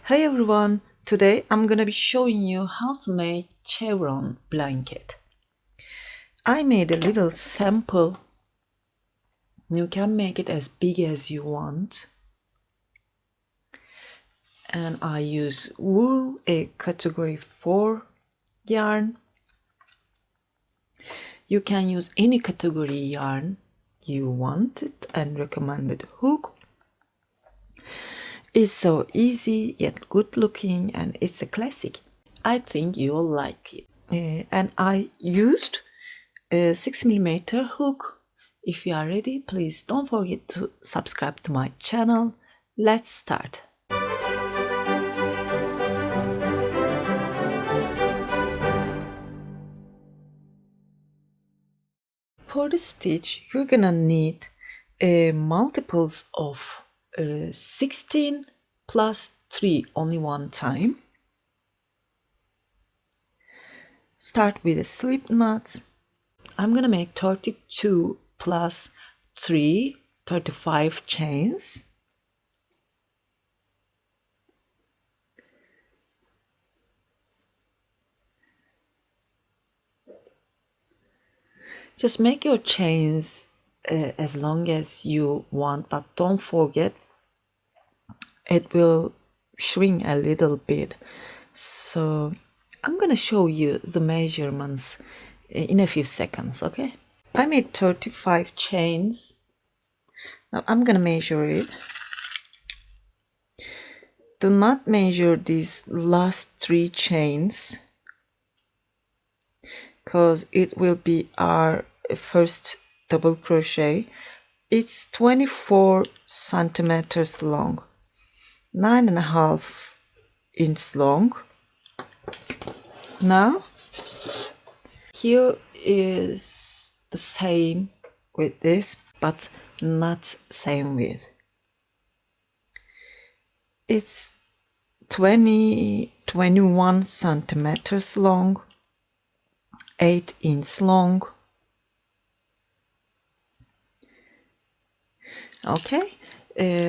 Hey everyone, today I'm gonna be showing you how to make chevron blanket. I made a little sample. You can make it as big as you want. And I use wool, a category 4 yarn. You can use any category yarn you wanted and recommended hook. It's so easy yet good looking and it's a classic. I think you'll like it. And I used a 6mm hook. If you are ready, please don't forget to subscribe to my channel. Let's start. For the stitch, you're gonna need multiples of 16 plus 3 only one time. Start with a slip knot. I'm gonna make 32 plus 3, 35 chains. Just make your chains as long as you want, but don't forget it will shrink a little bit. So I'm gonna show you the measurements in a few seconds, okay? I made 35 chains. Now I'm gonna measure it. Do not measure these last 3 chains because it will be our first double crochet. It's 24 centimeters long, 9.5 inches long. Now here is the same with this, but not same width. It's 21 centimeters long, 8 inches long. Okay,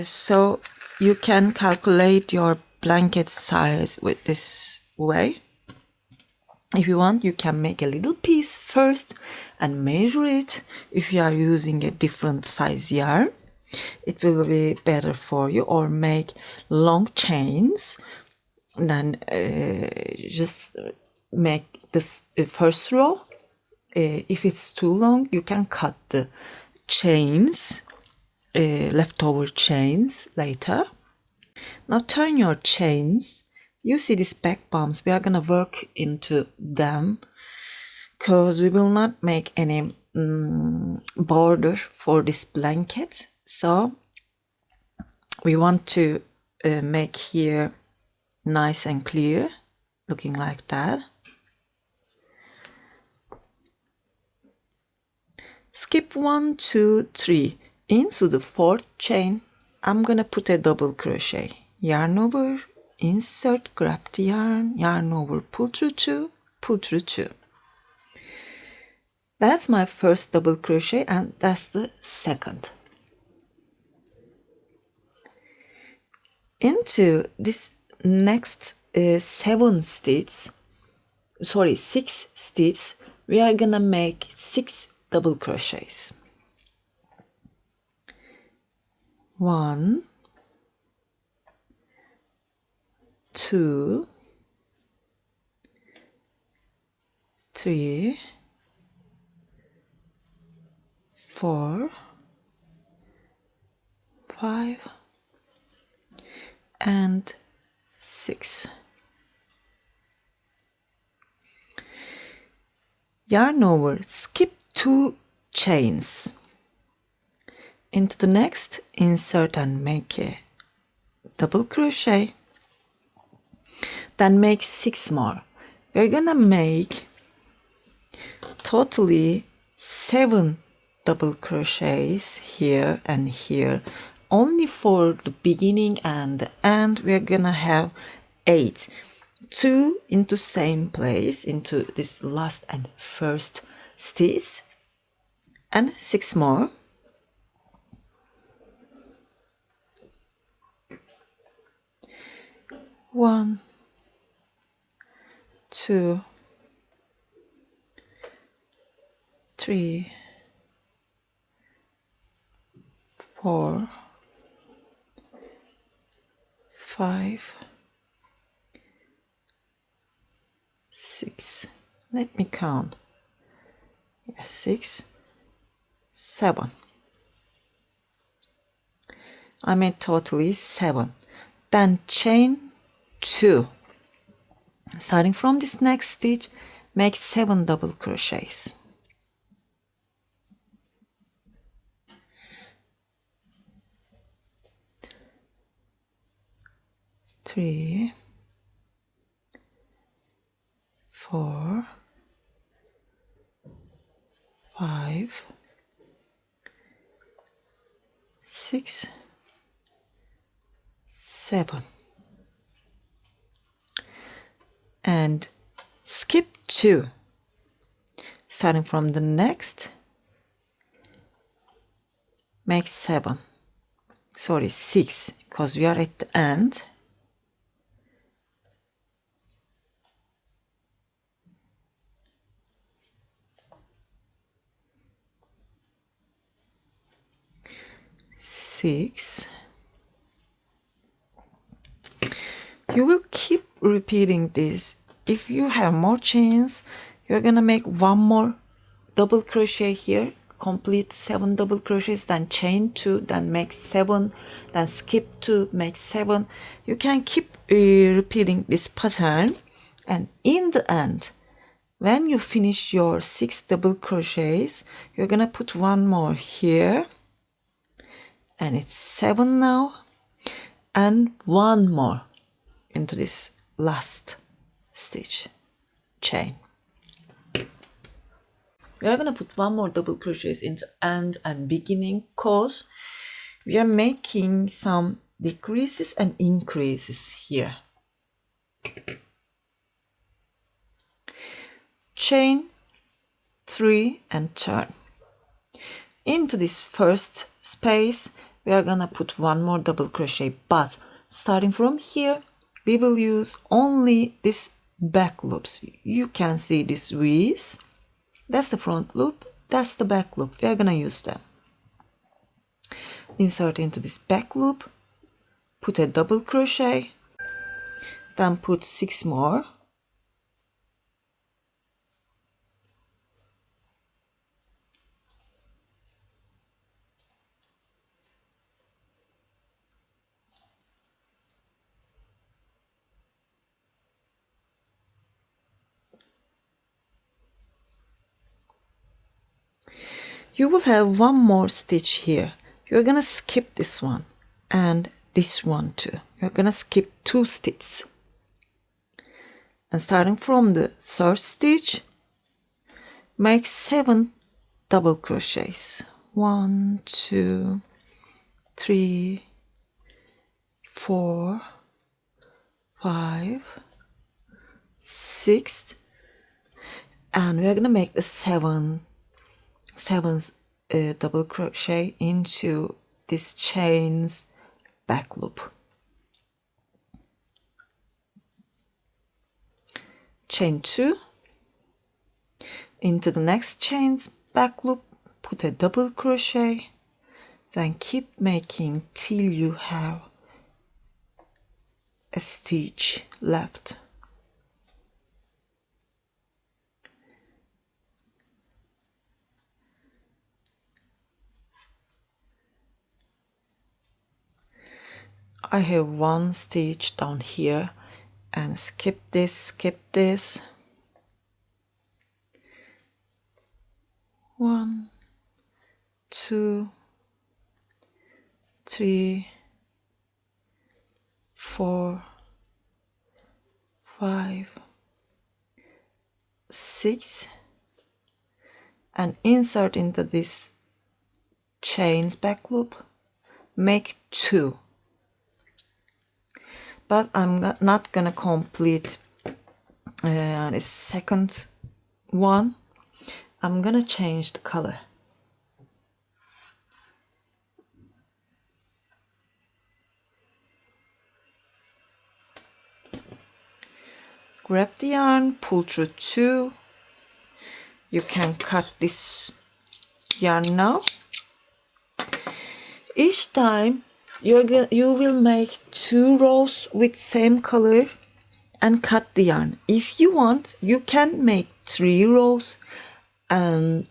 so you can calculate your blanket size with this way. If you want, you can make a little piece first and measure it. If you are using a different size yarn, it will be better for you, or make long chains. Then just make this first row. If it's too long, you can cut the chains, leftover chains later. Now turn your chains. You see these back bumps, we are gonna work into them because we will not make any border for this blanket. So we want to make here nice and clear, looking like that. Skip 1, 2, 3. Into the 4th chain, I'm gonna put a double crochet. Yarn over, insert, grab the yarn over, pull through 2, pull through 2. That's my first double crochet and that's the second. Into this next 6 stitches, we are gonna make 6 double crochets. 1, 2, 3, 4, 5, and 6. Yarn over, skip 2 chains. Into the next, insert and make a double crochet. Then make 6 more. We're gonna make totally 7 double crochets here and here. Only for the beginning and the end, we're gonna have 8. 2 into same place, into this last and first stitch, and 6 more. 1, 2, 3, 4, 5, 6. Let me count. Yes, 6, 7. I made totally 7. Then chain 2. Starting from this next stitch, make 7 double crochets. 3, 4, 5, 6, 7. And skip 2. Starting from the next, make 7. Sorry, 6, because we are at the end. Six. You will keep repeating this. If you have more chains, you're gonna make one more double crochet here, complete 7 double crochets, then chain 2, then make 7, then skip 2, make 7. You can keep repeating this pattern, and in the end, when you finish your 6 double crochets, you're gonna put one more here, and it's 7 now, and one more into this last stitch, chain. We are going to put one more double crochets into end and beginning, because we are making some decreases and increases here. Chain 3 and turn. Into this first space, we are going to put one more double crochet, but starting from here, we will use only this back loops. You can see these V's. That's the front loop, that's the back loop. We are gonna use them. Insert into this back loop, put a double crochet, then put 6 more. You will have one more stitch here. You're gonna skip this one and this one too. You're gonna skip 2 stitches. And starting from the 3rd stitch, make 7 double crochets. 1, 2, 3, 4, 5, 6, and we're gonna make the 7th double crochet into this chain's back loop. Chain 2 into the next chain's back loop, put a double crochet, then keep making till you have a stitch left. I have 1 stitch down here, and skip this. 1, 2, 3, 4, 5, 6, and insert into this chain's back loop, make 2. But I'm not gonna complete the second one. I'm gonna change the color. grab the yarn, pull through 2. You can cut this yarn now. Each time you will make 2 rows with same color and cut the yarn. If you want, you can make 3 rows, and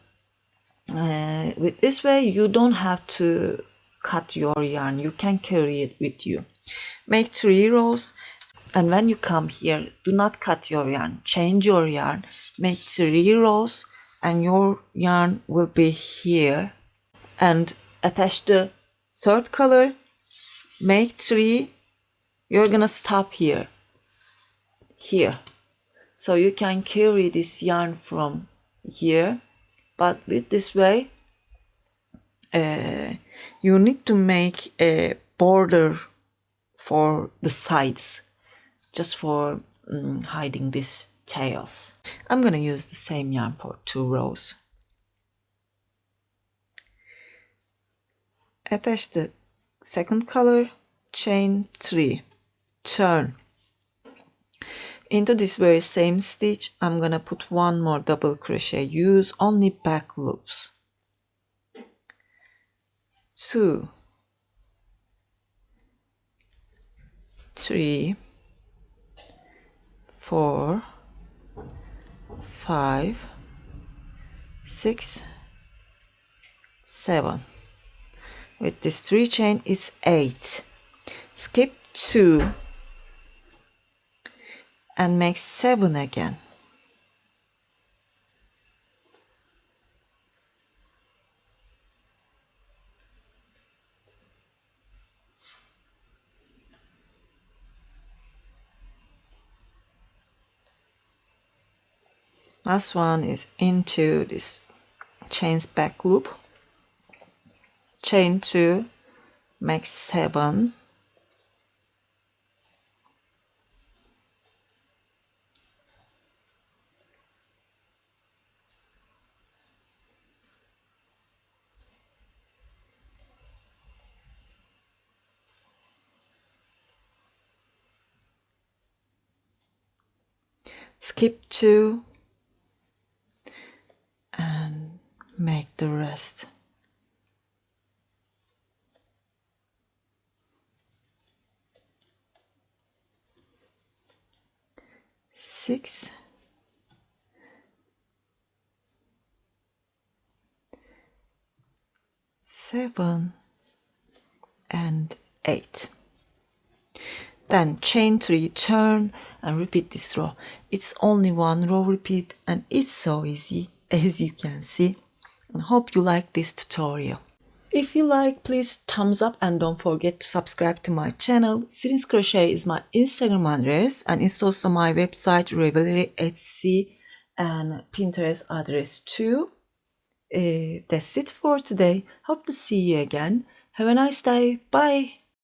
with this way you don't have to cut your yarn. You can carry it with you. Make 3 rows, and when you come here, do not cut your yarn. Change your yarn, make 3 rows, and your yarn will be here. And attach the 3rd color, make 3. You're gonna stop here. So you can carry this yarn from here, but with this way you need to make a border for the sides, just for hiding these tails. I'm gonna use the same yarn for 2 rows. Attach the 2nd color, chain 3, turn. Into this very same stitch, I'm gonna put 1 more double crochet. Use only back loops. 2, 3, 4, 5, 6, 7. With this 3 chain, it's 8. Skip 2 and make 7 again. Last one is into this chain's back loop. Chain 2, make 7. Skip 2 and make the rest. Six, 7 and 8. Then chain 3, turn and repeat this row. It's only 1 row repeat, and it's so easy, as you can see. And hope you like this tutorial. If you like, please thumbs up and don't forget to subscribe to my channel. Sirin's Crochet is my Instagram address, and it's also my website, Ravelry, Etsy and Pinterest address too. That's it for today. Hope to see you again. Have a nice day. Bye.